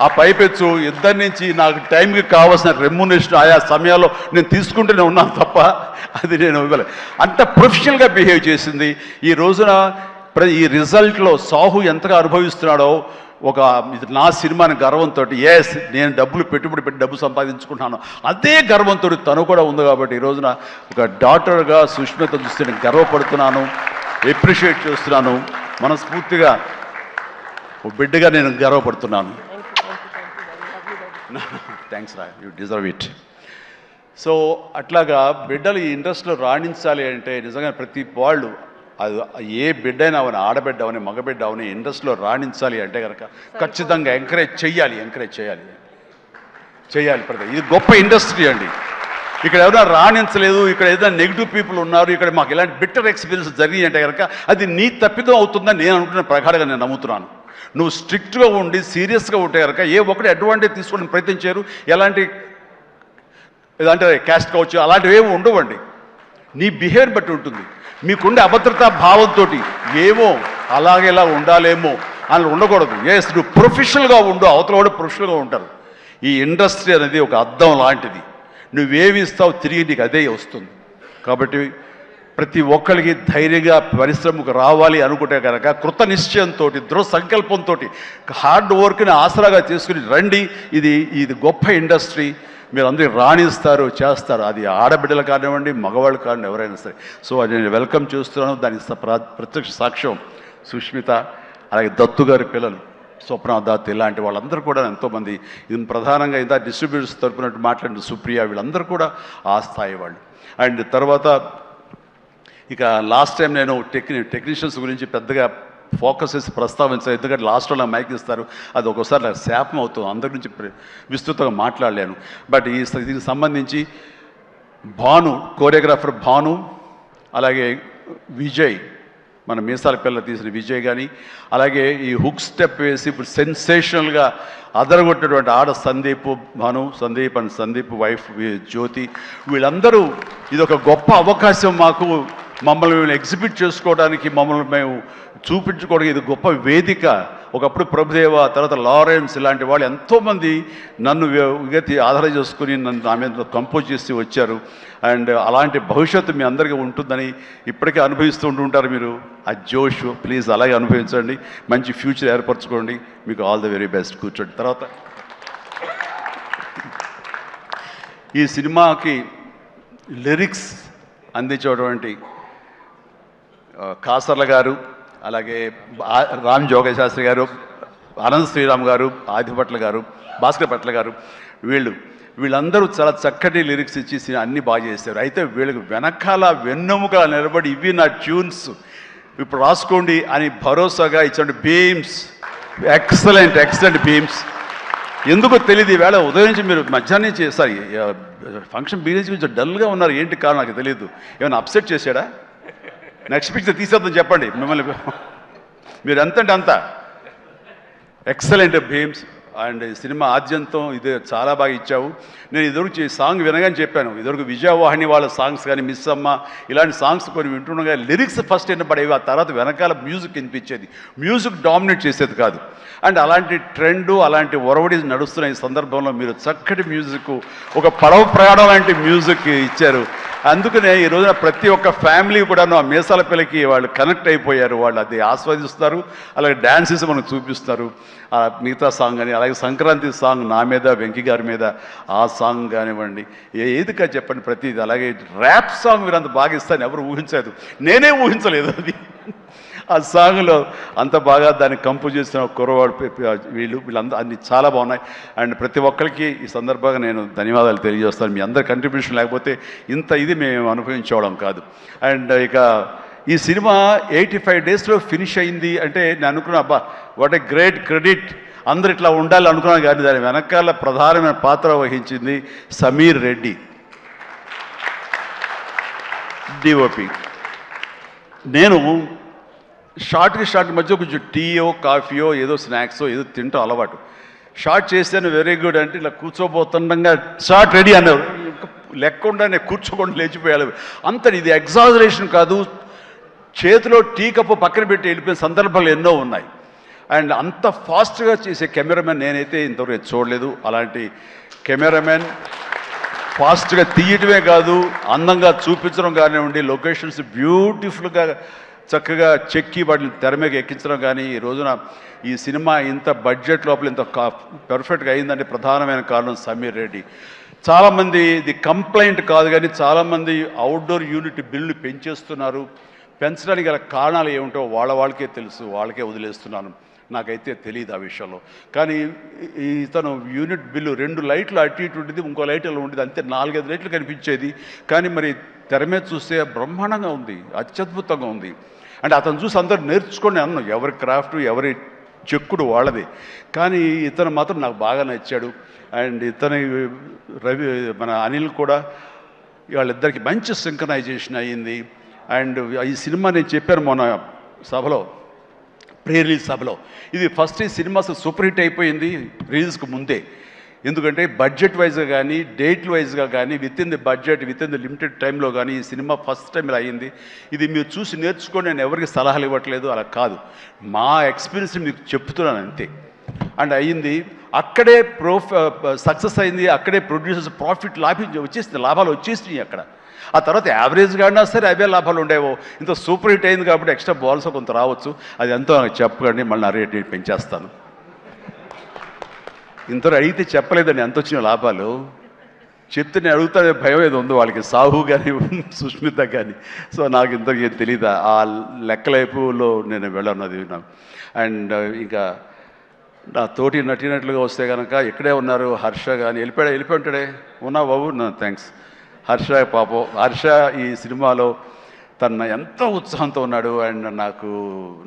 ఆ పైపెచ్చు ఇద్దరి నుంచి నాకు టైంకి కావాల్సిన రెమ్యునరేషన్ ఆయా సమయాల్లో నేను తీసుకుంటూనే ఉన్నాను తప్ప అది నేను ఇవ్వలేదు. అంత ప్రొఫెషనల్గా బిహేవ్ చేసింది. ఈ రోజున ఈ రిజల్ట్లో సాహు ఎంతగా అనుభవిస్తున్నాడో, ఒక నా సినిమాని గర్వంతో, ఎస్ నేను డబ్బులు పెట్టుబడి పెట్టి డబ్బు సంపాదించుకుంటున్నాను అదే గర్వంతో తను కూడా ఉంది. కాబట్టి ఈ రోజున ఒక డాక్టర్గా సుష్మిత చూస్తే నేను గర్వపడుతున్నాను, ఎప్రిషియేట్ చేస్తున్నాను, మనస్ఫూర్తిగా ఓ బిడ్డగా నేను గర్వపడుతున్నాను. థ్యాంక్స్ రా, యూ డిజర్వ్ ఇట్. సో అట్లాగా బిడ్డలు ఈ ఇండస్ట్రీలో రాణించాలి అంటే నిజంగా ప్రతి వాళ్ళు, అది ఏ బిడ్డ అయినా అవని, ఆడబిడ్డ అవని, మగబిడ్డ అవని, ఇండస్ట్రీలో రాణించాలి అంటే కనుక ఖచ్చితంగా ఎంకరేజ్ చేయాలి. ప్రతి ఇది గొప్ప ఇండస్ట్రీ అండి. ఇక్కడ ఎవరైనా రాణించలేదు, ఇక్కడ ఏదైనా నెగిటివ్ పీపుల్ ఉన్నారు, ఇక్కడ మాకు ఇలాంటి బిట్టర్ ఎక్స్పీరియన్స్ జరిగింది అంటే కనుక అది నీ తప్పిదం అవుతుందని నేను అనుకున్న ప్రకారంగా నేను నమ్ముతున్నాను. నువ్వు స్ట్రిక్ట్గా ఉండి సీరియస్గా ఉంటే కనుక ఏ ఒక్కటి అడ్వాంటేజ్ తీసుకోవడానికి ప్రయత్నించారు, ఎలాంటి ఏదంటే క్యాస్ట్ కావచ్చు అలాంటివి ఏమి ఉండవండి. నీ బిహేవియర్ బట్టి ఉంటుంది. మీకుండే అభద్రతా భావంతో ఏమో అలాగేలా ఉండాలేమో అని ఉండకూడదు. ఎస్ నువ్వు ప్రొఫెషనల్గా ఉండు, అవతల కూడా ప్రొఫెషనల్గా ఉంటారు. ఈ ఇండస్ట్రీ అనేది ఒక అద్దం లాంటిది. నువ్వేమి ఇస్తావు తిరిగి నీకు అదే వస్తుంది. కాబట్టి ప్రతి ఒక్కరికి ధైర్యంగా పరిశ్రమకు రావాలి అనుకుంటే కనుక కృత నిశ్చయంతో, దృఢ సంకల్పంతో, హార్డ్ వర్క్ని ఆసరాగా తీసుకుని రండి. ఇది గొప్ప ఇండస్ట్రీ. మీరు అందరూ రాణిస్తారు, చేస్తారు. అది ఆడబిడ్డలు కానివ్వండి, మగవాళ్ళు కానివ్వండి, ఎవరైనా సరే. సో అది నేను వెల్కమ్ చేస్తున్నాను. దానికి ప్రత్యక్ష సాక్ష్యం సుష్మిత, అలాగే దత్తు గారి పిల్లలు స్వప్న, దత్, ఇలాంటి వాళ్ళందరూ కూడా ఎంతోమంది, ఇది ప్రధానంగా ఇంత డిస్ట్రిబ్యూటర్స్ తరపునట్టు మాట్లాడిన సుప్రియ, వీళ్ళందరూ కూడా ఆ స్థాయి వాళ్ళు. అండ్ తర్వాత ఇక లాస్ట్ టైం నేను టెక్నీషియన్స్ గురించి పెద్దగా ఫోకస్ చేసి ప్రస్తావించాను, ఎందుకంటే లాస్ట్లో నాకు మైక్ ఇస్తారు, అది ఒక్కోసారి నాకు శాపం అవుతుంది, అందరి నుంచి విస్తృతంగా మాట్లాడలేను. బట్ దీనికి సంబంధించి భాను, కోరియోగ్రాఫర్ భాను, అలాగే విజయ్, మన మీసాల పిల్ల తీసిన విజయ్ కానీ, అలాగే ఈ హుక్ స్టెప్ వేసి ఇప్పుడు సెన్సేషనల్గా అదరగొట్టినటువంటి ఆడ సందీప్, సందీప్ అండ్ సందీప్ వైఫ్ జ్యోతి, వీళ్ళందరూ ఇది ఒక గొప్ప అవకాశం మాకు, మమ్మల్ని మేము ఎగ్జిబిట్ చేసుకోవడానికి, మమ్మల్ని మేము చూపించుకోవడానికి ఇది గొప్ప వేదిక. ఒకప్పుడు ప్రభుదేవ, తర్వాత లారెన్స్, ఇలాంటి వాళ్ళు ఎంతోమంది నన్ను ఆధారం చేసుకుని నా మీద కంపోజ్ చేసి వచ్చారు. అండ్ అలాంటి భవిష్యత్తు మీ అందరికీ ఉంటుందని ఇప్పటికే అనుభవిస్తూ ఉంటుంటారు మీరు. ఆ జోష్ ప్లీజ్ అలాగే అనుభవించండి, మంచి ఫ్యూచర్ ఏర్పరచుకోండి. మీకు ఆల్ ద వెరీ బెస్ట్. కూర్చోండి. తర్వాత ఈ సినిమాకి లిరిక్స్ అందించేటువంటి కాసర్ల గారు, అలాగే రామ్ జోగయ్య శాస్త్రి గారు, అనంత శ్రీరామ్ గారు, ఆదిపట్ల గారు, భాస్కర్ పట్ల గారు, వీళ్ళందరూ చాలా చక్కటి లిరిక్స్ ఇచ్చి అన్నీ బాగా చేశారు. అయితే వీళ్ళకి వెనకాల వెన్నెముక నిలబడి ఇవి నా ట్యూన్స్ ఇప్పుడు రాసుకోండి అని భరోసాగా ఇచ్చిన బీమ్స్, ఎక్సలెంట్ బీమ్స్. ఎందుకో తెలియదు, ఈవేళ ఉదయం నుంచి మీరు మధ్యాహ్నం నుంచి సారీ ఫంక్షన్ బీరేజ్ కొంచెం డల్గా ఉన్నారు, ఏంటి కారణం నాకు తెలియదు. ఏమైనా అప్సెట్ చేశాడా? నెక్స్ట్ పిక్చర్ తీసేద్దాం చెప్పండి మిమ్మల్ని. మీరు ఎంత అంటే అంత ఎక్సలెంట్ బీమ్స్. అండ్ సినిమా ఆద్యంతం ఇదే చాలా బాగా ఇచ్చావు. నేను ఇదివరకు సాంగ్ వినగానే చెప్పాను, ఇదివరకు విజయవాహిని వాళ్ళ సాంగ్స్ కానీ, మిస్ అమ్మ ఇలాంటి సాంగ్స్ కొన్ని వింటుండగా లిరిక్స్ ఫస్ట్ వినపడేవి, ఆ తర్వాత వెనకాల మ్యూజిక్ వినిపించేది, మ్యూజిక్ డామినేట్ చేసేది కాదు. అండ్ అలాంటి ట్రెండ్, అలాంటి ఒరవడి నడుస్తున్న ఈ సందర్భంలో మీరు చక్కటి మ్యూజిక్, ఒక పడవ ప్రయాణం లాంటి మ్యూజిక్ ఇచ్చారు. అందుకనే ఈ రోజున ప్రతి ఒక్క ఫ్యామిలీ కూడా ఆ మీసాల పిల్లకి వాళ్ళు కనెక్ట్ అయిపోయారు, వాళ్ళు అది ఆస్వాదిస్తారు, అలాగే డ్యాన్సెస్ మనకు చూపిస్తారు. మిగతా సాంగ్ అని, అలాగే సంక్రాంతి సాంగ్ నా మీద వెంకీ గారి మీద ఆ సాంగ్ కానివ్వండి, ఏదిగా చెప్పండి ప్రతిది. అలాగే ర్యాప్ సాంగ్ మీరు అంత బాగా ఇస్తాను ఎవరు ఊహించలేదు, నేనే ఊహించలేదు అది. ఆ సాంగ్లో అంత బాగా దాన్ని కంపోజ్ చేసిన కుర్రవాడు వీళ్ళందరూ అన్ని చాలా బాగున్నాయి. అండ్ ప్రతి ఒక్కరికి ఈ సందర్భంగా నేను ధన్యవాదాలు తెలియజేస్తాను. మీ అందరి కంట్రిబ్యూషన్ లేకపోతే ఇంత ఇది మేము అనుభవించడం కాదు. అండ్ ఇక ఈ సినిమా 85 డేస్లో ఫినిష్ అయింది అంటే నేను అనుకున్నా, అబ్బా వాట్ ఏ గ్రేట్ క్రెడిట్, అందరు ఇట్లా ఉండాలి అనుకున్నాను. కానీ దాని వెనకాల ప్రధానమైన పాత్ర వహించింది సమీర్ రెడ్డి, డిఓపి. నేను షార్ట్ మధ్య కొంచెం టీయో కాఫీయో ఏదో స్నాక్సో ఏదో తింటూ అలవాటు. షార్ట్ చేశాను, వెరీ గుడ్ అంటే ఇలా కూర్చోబోతుండగా షార్ట్ రెడీ అన్నారు. లెక్కకుండా నేను కూర్చోకుండా లేచిపోయాలి. అంత ఇది ఎగ్జాజరేషన్ కాదు, చేతిలో టీ కప్పు పక్కన పెట్టి వెళ్ళిపోయిన సందర్భాలు ఎన్నో ఉన్నాయి. అండ్ అంత ఫాస్ట్గా చేసే కెమెరామెన్ నేనైతే ఇంతవరకు చూడలేదు. అలాంటి కెమెరామెన్ ఫాస్ట్గా తీయటమే కాదు, అందంగా చూపించడం కానివ్వండి, లొకేషన్స్ బ్యూటిఫుల్గా చక్కగా చెక్కి వాటిని తెర మీద ఎక్కించడం కానీ, ఈ రోజున ఈ సినిమా ఇంత బడ్జెట్ లోపల ఇంత పర్ఫెక్ట్గా అయిందంటే ప్రధానమైన కారణం సమీర్ రెడ్డి. చాలామంది ఇది కంప్లైంట్ కాదు కానీ చాలామంది అవుట్డోర్ యూనిట్ బిల్లు పెంచేస్తున్నారు. పెంచడానికి గల కారణాలు ఏమిటో వాళ్ళకే తెలుసు, వాళ్ళకే వదిలేస్తున్నాను, నాకైతే తెలియదు ఆ విషయంలో. కానీ ఇతను యూనిట్ బిల్లు 2 లైట్లు అటు ఇటు ఉండేది, ఇంకో లైట్ ఇలా ఉండేది, అంతే 4-5 లైట్లు కనిపించేది. కానీ మరి తెర మీద చూస్తే బ్రహ్మాండంగా ఉంది, అత్యద్భుతంగా ఉంది. అంటే అతను చూసి అందరూ నేర్చుకొని అన్నాను, ఎవరి క్రాఫ్ట్ ఎవరి చెక్కుడు వాళ్ళది. కానీ ఇతను మాత్రం నాకు బాగా నచ్చాడు. అండ్ ఇతని మన అనిల్ కూడా, వాళ్ళిద్దరికి మంచి సింక్రనైజేషన్ అయ్యింది. అండ్ ఈ సినిమా నేను చెప్పాను మొన్న సభలో, ప్రీ రిలీజ్ సభలో, ఇది ఫస్ట్ ఈ సినిమా సూపర్ హిట్ అయిపోయింది రిలీజ్కి ముందే. ఎందుకంటే బడ్జెట్ వైజ్గా కానీ, డేట్ వైజ్గా కానీ, with in the budget, with in the limited టైంలో కానీ ఈ సినిమా ఫస్ట్ టైం ఇలా అయ్యింది. ఇది మీరు చూసి నేర్చుకొని నేను ఎవరికి సలహాలు ఇవ్వట్లేదు, అలా కాదు, మా ఎక్స్పీరియన్స్ మీకు చెప్తున్నాను అంతే. అండ్ అయ్యింది, అక్కడే సక్సెస్ అయింది, అక్కడే ప్రొడ్యూసర్స్ ప్రాఫిట్ వచ్చేసింది, లాభాలు వచ్చేసినాయి అక్కడ. ఆ తర్వాత యావరేజ్గా అయినా సరే అవే లాభాలు ఉండేవో. ఇంత సూపర్ హిట్ అయింది కాబట్టి ఎక్స్ట్రా బాల్స్ కొంత రావచ్చు, అది ఎంతో నాకు చెప్పకండి, మళ్ళీ నా రేట్ పెంచేస్తాను. ఇంతలో అడిగితే చెప్పలేదండి ఎంత వచ్చిన లాభాలు, చెప్తే నేను అడుగుతానే భయం ఏదో ఉంది వాళ్ళకి, సాహు కానీ సుష్మిత కానీ. సో నాకు ఇంతకీ తెలియదు, ఆ లెక్కలైపులో నేను వెళ్ళన్నది. అండ్ ఇంకా నా తోటి నటినట్లుగా వస్తే కనుక ఇక్కడే ఉన్నారు హర్ష కానీ, వెళ్ళిపోయి ఉంటాడే, ఉన్నా బాబు నా థ్యాంక్స్. హర్ష పాపం, హర్ష ఈ సినిమాలో తన ఎంతో ఉత్సాహంతో ఉన్నాడు. అండ్ నాకు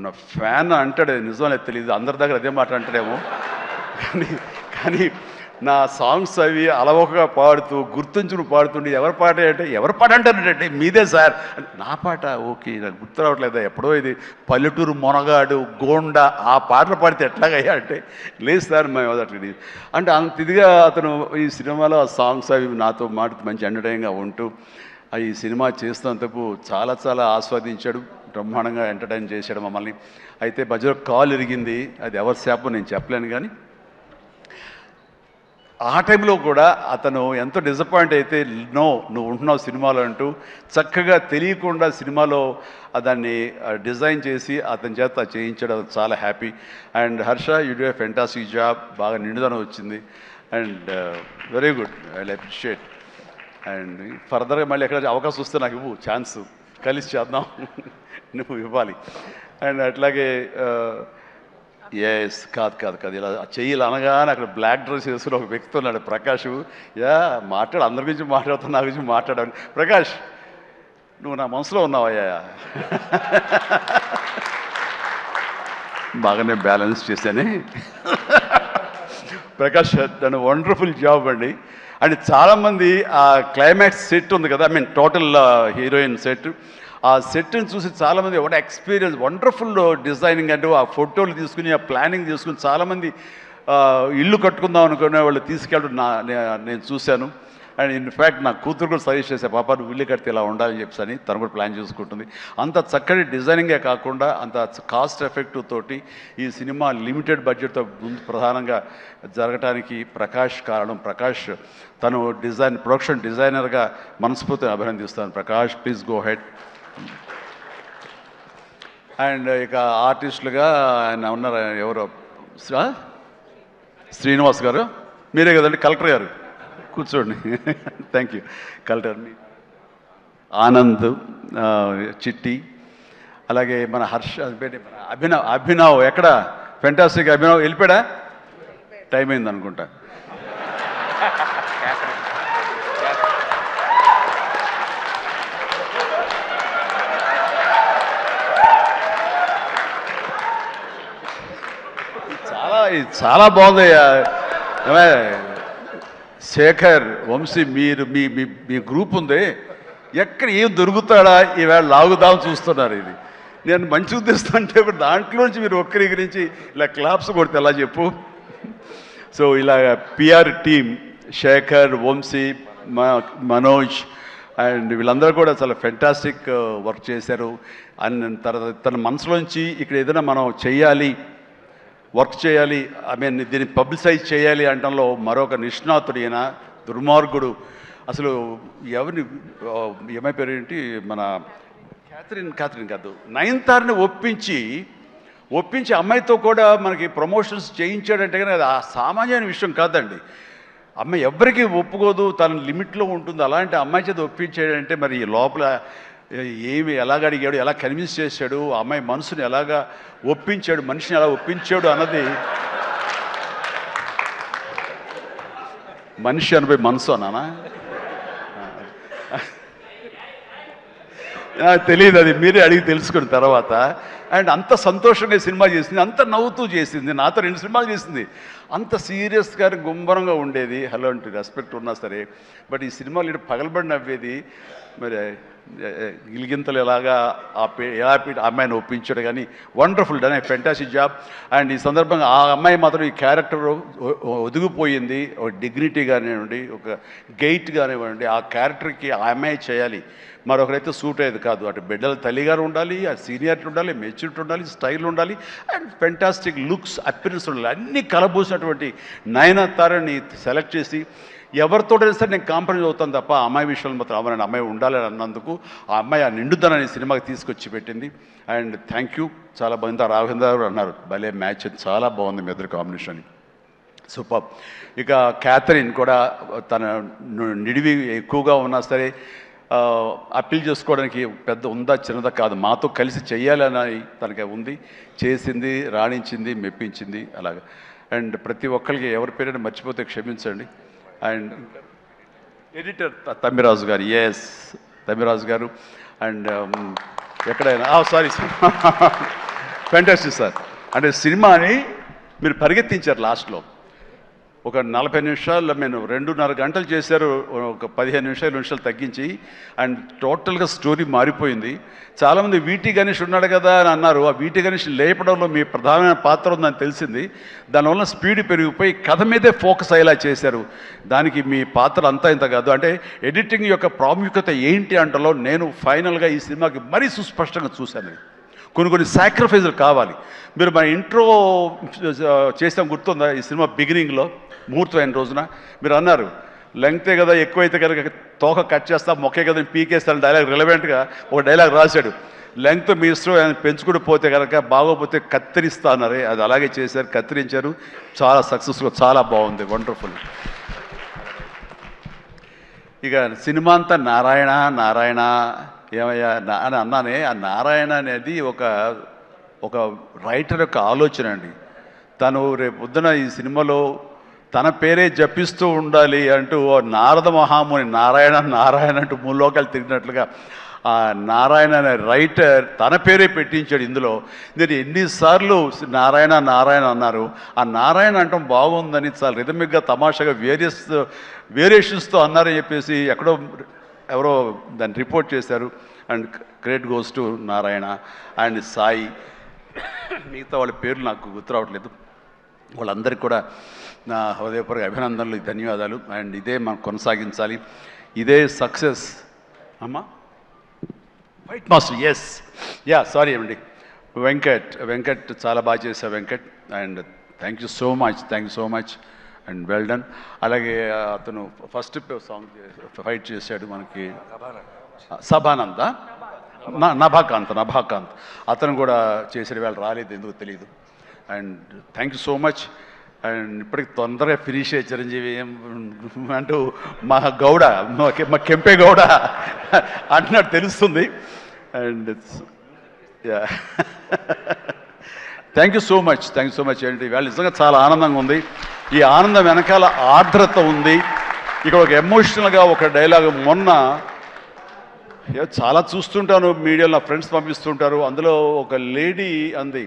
నా ఫ్యాన్ అంటాడు, నిజమే తెలియదు, అందరి దగ్గర అదే మాట అంటాడేమో, కానీ నా సాంగ్స్ అవి అలవోకగా పాడుతూ గుర్తుంచుకుని పాడుతుండే, ఎవరి పాట అంటే ఎవరి పాట అంటారంటే మీదే సార్, నా పాట ఓకే నాకు గుర్తు రావట్లేదా, ఎప్పుడో ఇది పల్లెటూరు మొనగాడు గోండా ఆ పాటలు పాడితే ఎట్లాగయ్యా అంటే, లేదు సార్ మేము అట్లా అంటే అంత ఇదిగా అతను ఈ సినిమాలో ఆ సాంగ్స్ అవి నాతో మాట మంచి ఎంటర్టైన్గా ఉంటూ ఈ సినిమా చేస్తున్నందుకు చాలా చాలా ఆస్వాదించాడు, బ్రహ్మాండంగా ఎంటర్టైన్ చేశాడు మమ్మల్ని. అయితే మధ్యలో కాల్ ఇరిగింది, అది ఎవరి శాపం నేను చెప్పలేను. కానీ ఆ టైంలో కూడా అతను ఎంతో డిసప్పాయింట్ అయితే, నో నువ్వు ఉంటున్నావు సినిమాలో అంటూ చక్కగా తెలియకుండా సినిమాలో దాన్ని డిజైన్ చేసి అతని చేత చేయించడం చాలా happy. And Harsha you do a fantastic job, బాగా నిండుదనం వచ్చింది. And very good, I appreciate. And ఫర్దర్గా మళ్ళీ ఎక్కడ అవకాశం వస్తే నాకు ఇవ్వు ఛాన్స్, కలిసి చేద్దాం, నువ్వు ఇవ్వాలి. అండ్ అట్లాగే ఎస్ కాదు ఇలా చెయ్యాలి అనగానే అక్కడ బ్లాక్ డ్రెస్ వేసుకుని ఒక వ్యక్తి ఉన్నాడు, ప్రకాష్. మాట్లాడు, అందరి గురించి మాట్లాడుతున్నా, నా గురించి మాట్లాడాలి. ప్రకాష్, నువ్వు నా మనసులో ఉన్నావయ్యా. బాగానే బ్యాలెన్స్ చేశానే. ప్రకాష్ దాని వండర్ఫుల్ జాబ్ అండి. అండ్ చాలామంది ఆ క్లైమాక్స్ సెట్ ఉంది కదా, I mean total heroine set, ఆ సెట్ని చూసి చాలామంది ఒక ఎక్స్పీరియన్స్, వండర్ఫుల్ డిజైనింగ్ అంటే ఆ ఫోటోలు తీసుకుని ఆ ప్లానింగ్ తీసుకుని చాలామంది ఇల్లు కట్టుకుందాం అనుకునే వాళ్ళు తీసుకెళ్ళడం నేను చూశాను. అండ్ ఇన్ఫ్యాక్ట్ నా కూతురు కూడా సజెస్ట్ చేసే, పాప నువ్వు ఇల్లు కడితే ఇలా ఉండాలని చెప్పని తను కూడా ప్లాన్ చేసుకుంటుంది. అంత చక్కటి డిజైనింగే కాకుండా అంత కాస్ట్ ఎఫెక్టివ్ తోటి ఈ సినిమా లిమిటెడ్ బడ్జెట్తో ముందు ప్రధానంగా జరగటానికి ప్రకాష్ కారణం. ప్రకాష్ తను ప్రొడక్షన్ డిజైనర్గా మనస్ఫూర్తిగా అభినందిస్తాను. Prakash, please go ahead. And ఇక ఆర్టిస్టులుగా ఆయన ఉన్నారు, ఎవరో శ్రీనివాస్ గారు, మీరే కదండి కలెక్టర్ గారు, కూర్చోండి. Thank you. కలెక్టర్ ఆనంద్, చిట్టి, అలాగే మన హర్ష, అభినవ్ ఎక్కడ, ఫెంటాస్టిక్ అభినవ్ వెళ్ళిపోయాడా, టైం అయింది అనుకుంటా. చాలా బాగుందయ్యా. శేఖర్, వంశీ, మీరు మీ గ్రూప్ ఉంది, ఎక్కడ ఏం దొరుకుతాడా ఈవేళ లాగుదాం చూస్తున్నారు. ఇది నేను మంచి ఉద్దేశం అంటే దాంట్లోంచి మీరు ఒక్కరి గురించి ఇలా క్లాప్స్ కొడితే ఎలా చెప్పు. సో ఇలా PR team Shekhar, Vamsi, Manoj and వీళ్ళందరూ కూడా చాలా ఫెంటాస్టిక్ వర్క్ చేశారు. అండ్ తర్వాత తన మనసులోంచి ఇక్కడ ఏదైనా మనం చెయ్యాలి, వర్క్ చేయాలి, ఐ మీన్ దీన్ని పబ్లిసైజ్ చేయాలి అనడంలో మరొక నిష్ణాతుడు ఈయన. దుర్మార్గుడు అసలు. ఎవరిని ఏమై పేరు ఏంటి, మన క్యాథరిన్ కాదు, నయనతారని ఒప్పించి అమ్మాయితో కూడా మనకి ప్రమోషన్స్ చేయించాడంటే కానీ అది ఆ సామాన్యమైన విషయం కాదండి. అమ్మాయి ఎవరికి ఒప్పుకోదు, తన లిమిట్లో ఉంటుంది. అలాంటి అమ్మాయి చేత ఒప్పించాడంటే మరి లోపల ఏమి ఎలాగ అడిగాడు, ఎలా కన్విన్స్ చేశాడు, ఆ అమ్మాయి మనసుని ఎలాగా ఒప్పించాడు, మనిషిని ఎలా ఒప్పించాడు అన్నది. మనిషి అనిపోయి మనసు అన్నానా తెలియదు, అది మీరే అడిగి తెలుసుకున్న తర్వాత. అండ్ అంత సంతోషంగా సినిమా చేసింది, అంత నవ్వుతూ చేసింది, నాతో 2 సినిమాలు చేసింది. అంత సీరియస్గా గుంభరంగా ఉండేది, హలో అంటే రెస్పెక్ట్ ఉన్నా సరే. బట్ ఈ సినిమాలు పగలబడి నవ్వేది. మరి గిలిగింతలు ఎలాగా ఎలా అమ్మాయిని ఒప్పించాడు. కానీ wonderful done, fantastic job. And ఈ సందర్భంగా ఆ అమ్మాయి మాత్రం ఈ క్యారెక్టర్ ఒదిగిపోయింది. ఒక డిగ్నిటీ కానివ్వండి, ఒక గెయిట్ కానివ్వండి, ఆ క్యారెక్టర్కి ఆ అమ్మాయి చేయాలి, మరొకరైతే సూట్ అయ్యేది కాదు. అటు బిడ్డల తల్లిగారు ఉండాలి, ఆ సీనియారిటీ ఉండాలి, మెచ్యూరిటీ ఉండాలి, స్టైల్ ఉండాలి, అండ్ ఫెంటాస్టిక్ లుక్స్, అపిరెన్స్ ఉండాలి. అన్నీ కలబోసినటువంటి నయనతారని సెలెక్ట్ చేసి ఎవరితోటైనా సరే నేను కాంప్రమైజ్ అవుతాను తప్ప అమ్మాయి విషయంలో మాత్రం అమ్మాయి అమ్మాయి ఉండాలని అన్నందుకు ఆ అమ్మాయి ఆ నిండుదనాన్ని సినిమాకి తీసుకొచ్చి పెట్టింది. And thank you. చాలా బాగుంది. రాఘవేంద్ర గారు అన్నారు భలే మ్యాచ్, చాలా బాగుంది మీ ఇద్దరు కాంబినేషన్, సూపర్. ఇక క్యాథరిన్ కూడా తన నిడివి ఎక్కువగా ఉన్నా సరే అప్పీల్ చేసుకోవడానికి పెద్ద ఉందా చిన్నదా కాదు, మాతో కలిసి చెయ్యాలని తనకి ఉంది, చేసింది, రాణించింది, మెప్పించింది అలాగా. అండ్ ప్రతి ఒక్కరికి ఎవరి పేరైనా మర్చిపోతే క్షమించండి. అండ్ ఎడిటర్ తమ్మిరాజు గారు, ఎస్ తమ్మిరాజు గారు. అండ్ ఎక్కడైనా సారీ ఫెంటాస్టిక్ సార్. అంటే సినిమాని మీరు పరిగెత్తించారు లాస్ట్లో. ఒక 40 నిమిషాలు, నేను 2.5 గంటలు చేశారు, ఒక 15 నిమిషాలు తగ్గించి. అండ్ టోటల్గా స్టోరీ మారిపోయింది. చాలామంది వీటి గణేష్ ఉన్నాడు కదా అని అన్నారు. ఆ వీటి గణేష్ లేపడంలో మీ ప్రధానమైన పాత్ర ఉందని తెలిసింది. దానివల్ల స్పీడ్ పెరిగిపోయి కథ మీదే ఫోకస్ అయ్యేలా చేశారు. దానికి మీ పాత్ర అంతా ఇంత కాదు. అంటే ఎడిటింగ్ యొక్క ప్రాముఖ్యత ఏంటి అంటలో నేను ఫైనల్గా ఈ సినిమాకి మరీ సుస్పష్టంగా చూశాను. కొన్ని సాక్రిఫైజులు కావాలి. మీరు మన ఇంట్రో చేసాం గుర్తుందా, ఈ సినిమా బిగినింగ్లో ముహూర్తం అయిన రోజున మీరు అన్నారు లెంగ్తే కదా, ఎక్కువైతే కనుక తోక కట్ చేస్తా, మొక్కే కదా పీకేస్తాను డైలాగ్. రిలవెంట్గా ఒక డైలాగ్ రాశాడు, లెంగ్త్ మీ ఇష్టం, ఆయన పెంచుకుంటూ పోతే కనుక బాగోపోతే కత్తిరిస్తా అన్నారే, అది అలాగే చేశారు, కత్తిరించారు. చాలా సక్సెస్ఫుల్, చాలా బాగుంది, వండర్ఫుల్. ఇక సినిమా అంతా నారాయణ నారాయణ ఏమయ్యా అని అన్నానే. ఆ నారాయణ అనేది ఒక ఒక రైటర్ యొక్క ఆలోచన అండి. తను రేపు పొద్దున ఈ సినిమాలో తన పేరే జపిస్తూ ఉండాలి అంటూ నారద మహాముని నారాయణ నారాయణ అంటూ మూలోకాలు తిరిగినట్లుగా ఆ నారాయణ అనే రైటర్ తన పేరే పెట్టించాడు ఇందులో. నేను ఎన్నిసార్లు నారాయణ నారాయణ అన్నారు. ఆ నారాయణ అంటాం బాగుందని చాలా రిథమిక్గా తమాషాగా వేరియేషన్స్తో అన్నారని చెప్పేసి ఎవరో దాన్ని రిపోర్ట్ చేశారు. And credit goes to Narayana and Sai. మిగతా వాళ్ళ పేర్లు నాకు గుర్తురావట్లేదు. వాళ్ళందరికీ కూడా నా హృదయపూర్వక అభినందనలు, ధన్యవాదాలు. అండ్ ఇదే మనం కొనసాగించాలి, ఇదే సక్సెస్. అమ్మా white master, yes yeah sorry అండి, వెంకట్ చాలా బాగా చేశావు Venkat. And thank you so much and well done. అలాగే అతను ఫస్ట్ సాంగ్ ఫైట్ చేశాడు మనకి సభానంద, నభాకాంత్ అతను కూడా చేసాడు. వేళ రాలేదు, ఎందుకు తెలియదు. And thank you so much. And ఇప్పటికి తొందరగా ఫినిష్ అయ్యే చిరంజీవి అంటూ మా గౌడ, మా కెంపే గౌడ అంటున్నాడు తెలుస్తుంది. And thank you so much ఏంటి ఇవాళ నిజంగా చాలా ఆనందంగా ఉంది. ఈ ఆనందం వెనకాల ఆర్ద్రత ఉంది. ఇక్కడ ఒక ఎమోషనల్గా ఒక డైలాగ్ మొన్న చాలా చూస్తుంటాను మీడియాలో, నా ఫ్రెండ్స్ పంపిస్తుంటారు. అందులో ఒక లేడీ అంది,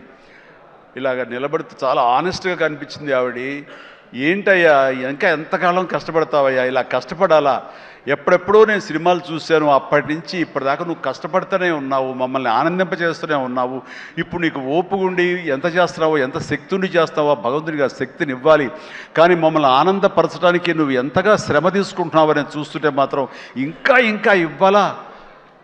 ఇలాగ నిలబడితే చాలా ఆనెస్ట్గా కనిపించింది ఆవిడ. ఏంటయ్యా ఇంకా ఎంతకాలం కష్టపడతావయ్యా, ఇలా కష్టపడాలా? ఎప్పుడెప్పుడో నేను సినిమాలు చూశాను, అప్పటి నుంచి ఇప్పటిదాకా నువ్వు కష్టపడుతూనే ఉన్నావు, మమ్మల్ని ఆనందింపజేస్తూనే ఉన్నావు. ఇప్పుడు నీకు ఓపుగుండి ఎంత చేస్తున్నావో, ఎంత శక్తి ఉండి చేస్తావో, భగవంతుడికి ఆ శక్తిని ఇవ్వాలి. కానీ మమ్మల్ని ఆనందపరచడానికి నువ్వు ఎంతగా శ్రమ తీసుకుంటున్నావు అని చూస్తుంటే మాత్రం ఇంకా ఇవ్వాలా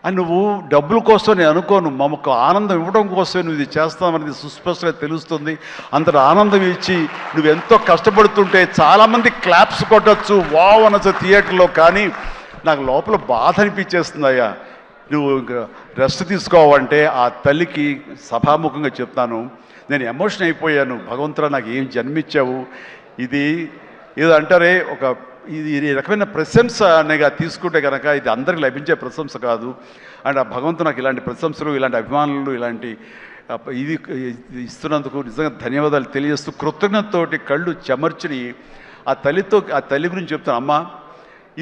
అని నువ్వు డబ్బుల కోసం నేను అనుకోను, మమ్మకు ఆనందం ఇవ్వడం కోసం నువ్వు ఇది చేస్తామనేది సుస్పష్టంగా తెలుస్తుంది. అంతటి ఆనందం ఇచ్చి నువ్వు ఎంతో కష్టపడుతుంటే చాలామంది క్లాప్స్ కొట్టచ్చు, వావ్ అనొచ్చు థియేటర్లో. కానీ నాకు లోపల బాధ అనిపించేస్తుంది. అయ్యా నువ్వు రెస్ట్ తీసుకోవంటే ఆ తల్లికి సభాముఖంగా చెప్తాను, నేను ఎమోషన్ అయిపోయాను. భగవంతుడా నాకు ఏం జన్మించావు. ఇది ఏదో అంటారే, ఈ రకమైన ప్రశంస అనేగా తీసుకుంటే కనుక ఇది అందరికి లభించే ప్రశంస కాదు. అండ్ ఆ భగవంతుడు నాకు ఇలాంటి ప్రశంసలు, ఇలాంటి అభిమానులు, ఇలాంటి ఇది ఇస్తున్నందుకు నిజంగా ధన్యవాదాలు తెలియజేస్తూ కృతజ్ఞతతోటి కళ్ళు చెమర్చుని ఆ తల్లి గురించి చెప్తాను. అమ్మ,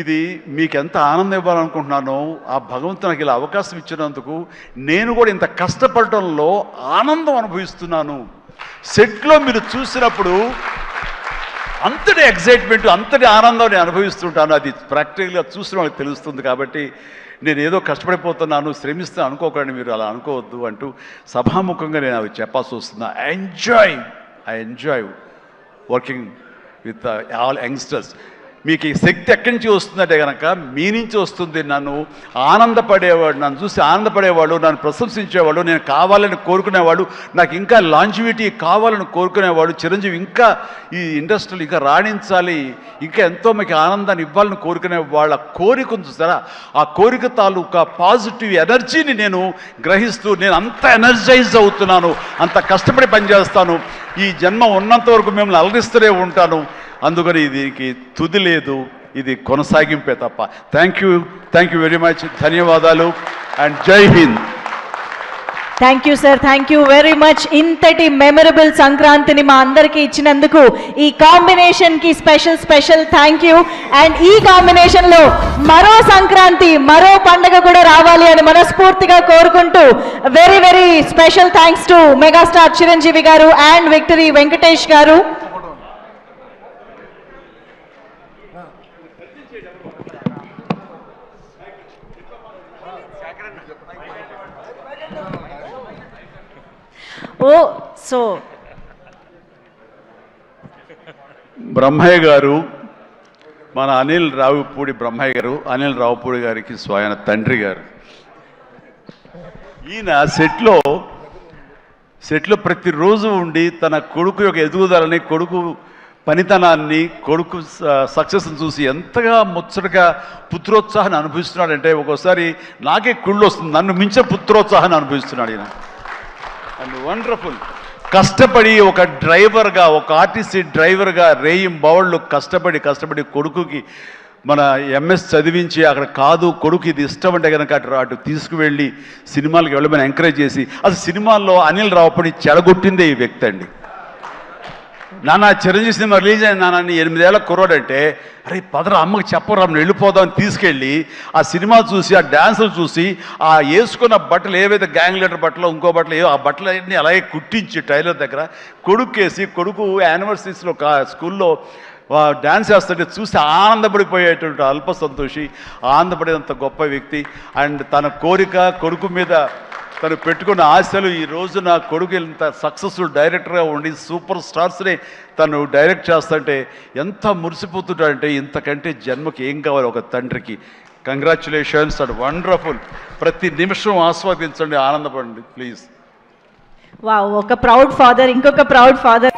ఇది మీకు ఎంత ఆనందం ఇవ్వాలనుకుంటున్నానో ఆ భగవంతుడు నాకు ఇలా అవకాశం ఇచ్చినందుకు నేను కూడా ఇంత కష్టపడటంలో ఆనందం అనుభవిస్తున్నాను. సెట్లో మీరు చూసినప్పుడు అంతటి ఎగ్జైట్మెంట్, అంతటి ఆనందం నేను అనుభవిస్తుంటాను. అది ప్రాక్టికల్గా చూసిన వాళ్ళకి తెలుస్తుంది. కాబట్టి నేను ఏదో కష్టపడిపోతున్నాను, శ్రమిస్తాను అనుకోకండి, మీరు అలా అనుకోవద్దు అంటూ సభాముఖంగా నేను అవి చెప్పాల్సి వస్తుంది. I enjoy working with all youngsters. మీకు ఈ శక్తి ఎక్కడి నుంచి వస్తుందంటే కనుక మీ నుంచి వస్తుంది. నన్ను చూసి ఆనందపడేవాడు, నన్ను ప్రశంసించేవాడు, నేను కావాలని కోరుకునేవాడు, నాకు ఇంకా లాంజివిటీ కావాలని కోరుకునేవాడు, చిరంజీవి ఇంకా ఈ ఇండస్ట్రీలో ఇంకా రాణించాలి, ఇంకా ఎంతో మీకు ఆనందాన్ని ఇవ్వాలని కోరుకునే వాళ్ళ కోరిక ఉంది చూసారా, ఆ కోరిక తాలూకా పాజిటివ్ ఎనర్జీని నేను గ్రహిస్తూ నేను అంత ఎనర్జైజ్ అవుతున్నాను, అంత కష్టపడి పనిచేస్తాను. ఈ జన్మ ఉన్నంత వరకు మిమ్మల్ని అలరిస్తూనే ఉంటాను. అందుకని దీనికి తుది లేదు, ఇది కొనసాగింపే తప్ప. Thank you very much. ధన్యవాదాలు అండ్ జై Hind. Thank you sir, thank you very much. ఇంతటి మెమరబుల్ సంక్రాంతిని మా అందరికీ ఇచ్చినందుకు ఈ కాంబినేషన్కి స్పెషల్ థ్యాంక్ యూ. అండ్ ఈ కాంబినేషన్లో మరో సంక్రాంతి, మరో పండుగ కూడా రావాలి అని మనస్ఫూర్తిగా కోరుకుంటూ very special thanks to megastar Chiranjeevi గారు అండ్ విక్టరీ వెంకటేష్ గారు. బ్రహ్మయ్య గారు, మన అనిల్ రావుపూడి గారికి స్వయన తండ్రి గారు. ఈయన సెట్లో ప్రతిరోజు ఉండి తన కొడుకు యొక్క ఎదుగుదలని, కొడుకు పనితనాన్ని, కొడుకు సక్సెస్ని చూసి ఎంతగా ముచ్చటగా పుత్రోత్సాహాన్ని అనుభవిస్తున్నాడంటే ఒక్కోసారి నాకే కుళ్ళు వస్తుంది. నన్ను మించిన పుత్రోత్సాహాన్ని అనుభవిస్తున్నాడు ఈయన. And wonderful. కష్టపడి ఒక డ్రైవర్గా, ఒక ఆర్టీసీ డ్రైవర్గా రేయింబవళ్ళు కష్టపడి కొడుకుకి మన ఎంఎస్ చదివించి అక్కడ కాదు కొడుకు ఇది ఇష్టం అంటే కనుక అటు తీసుకువెళ్ళి సినిమాలకు వెళ్ళమని ఎంకరేజ్ చేసి అసలు సినిమాల్లో అనిల్ రావుపూడి చెడగొట్టిందే ఈ వ్యక్తి అండి. నాన్న చిరంజీవి సినిమా రిలీజ్ అయింది నాన్న 8 ఏళ్ల కుర్రాడంటే అరే పదరా అమ్మకి చెప్పరా వెళ్ళిపోదామని తీసుకెళ్ళి ఆ సినిమా చూసి ఆ డ్యాన్సులు చూసి ఆ వేసుకున్న బట్టలు ఏవైతే గ్యాంగ్ లీడర్ బట్టలు ఇంకో బట్టలు ఏవో ఆ బట్టలు అన్నీ అలాగే కుట్టించి టైలర్ దగ్గర కొడుకేసి కొడుకు యానివర్సరీస్లో స్కూల్లో డ్యాన్స్ చేస్తుంటే చూసి ఆనందపడిపోయేటువంటి అల్ప సంతోషి, ఆనందపడేంత గొప్ప వ్యక్తి. అండ్ తన కోరిక కొడుకు మీద తను పెట్టుకున్న ఆశలు ఈ రోజు నా కొడుకు ఇంత సక్సెస్ఫుల్ డైరెక్టర్గా ఉండి సూపర్ స్టార్స్ని తను డైరెక్ట్ చేస్తుంటే ఎంత మురిసిపోతుంటాడంటే ఇంతకంటే జన్మకి ఏం కావాలి ఒక తండ్రికి. Congratulations and wonderful. ప్రతి నిమిషం ఆస్వాదించండి, ఆనందపడండి ప్లీజ్. వావ్, ఒక ప్రౌడ్ ఫాదర్ ఇంకొక ప్రౌడ్ ఫాదర్.